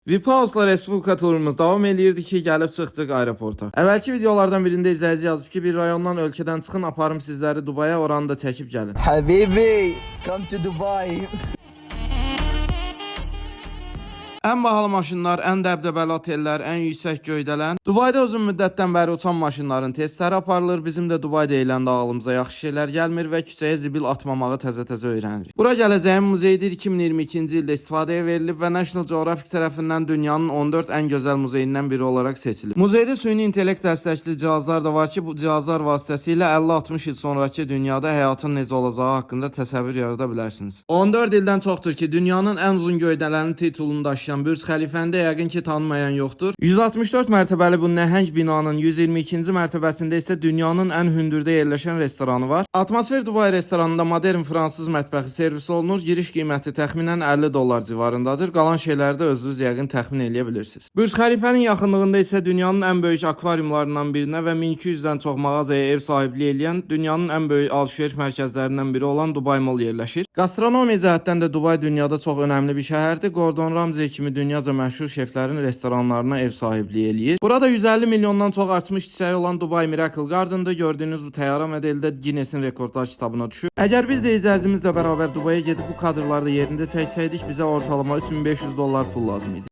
VIP House'la Respublika turumuz davam eləyirdi ki, gəlib çıxdıq aeroporta. Əvvəlki videolardan birində izləyici yazıb ki, bir rayondan ölkədən çıxın, aparım sizləri Dubaya, oranı da çəkib gəlin. Habibi, come to Dubai. Ən bahalı maşınlar, ən dəbdəbəli otellər, ən yüksək göydələn. Dubayda uzun müddətdən bəri uçan maşınların testləri aparılır. Bizim də Dubay deyiləndə ağlımıza yaxşı şeylər gəlmir və küçəyə zibil atmamağı təzə-təzə öyrənirik. Bura gələcəyim muzeydir 2022-ci ildə istifadəyə verilib və National Geographic tərəfindən dünyanın 14 ən gözəl muzeyindən biri olaraq seçilib. Muzeydə süni intellekt dəstəkli cihazlar da var ki, bu cihazlar vasitəsilə 50-60 il sonraki dünyada həyatın necə olacağı haqqında təsəvvür yarada bilərsiniz. 14 ildən çoxdur ki, dünyanın ən uzun göydələnin titulunu daşıyan Bürc Xəlifəndə yəqin ki tanımayan yoxdur. 164 mərtəbəli bu nəhəng binanın 122-ci mərtəbəsində isə dünyanın ən hündürdə yerləşən restoranı var. Atmosfer Dubay restoranında modern fransız mətbəxi servis olunur. Giriş qiyməti təxminən $50 civarındadır. Qalan şeyləri də özünüz yəqin təxmin eləyə bilirsiniz. Bürc Xəlifənin yaxınlığında isə dünyanın ən böyük akvariumlarından birinə və 1200-dən çox mağazaya ev sahibliyi edən dünyanın ən böyük alış-veriş mərkəzlərindən biri olan Dubai Mall yerləşir. Gastronomiya cəhətdən də Dubay dünyada çox önəmli bir şəhərdir. Gordon Ramsay kimi dünyaca məşhur şeflərin restoranlarına ev sahibliyi eləyir. Burada 150 milyondan çox açmış çiçəyi olan Dubai Miracle Garden-da gördüyünüz bu təyyarə modeldə Guinness-in rekordlar kitabına düşür. Əgər biz də icazəmizlə bərabər Dubaya gedib bu kadrlarda yerində çəksəydik, bizə ortalama $3500 pul lazım idi.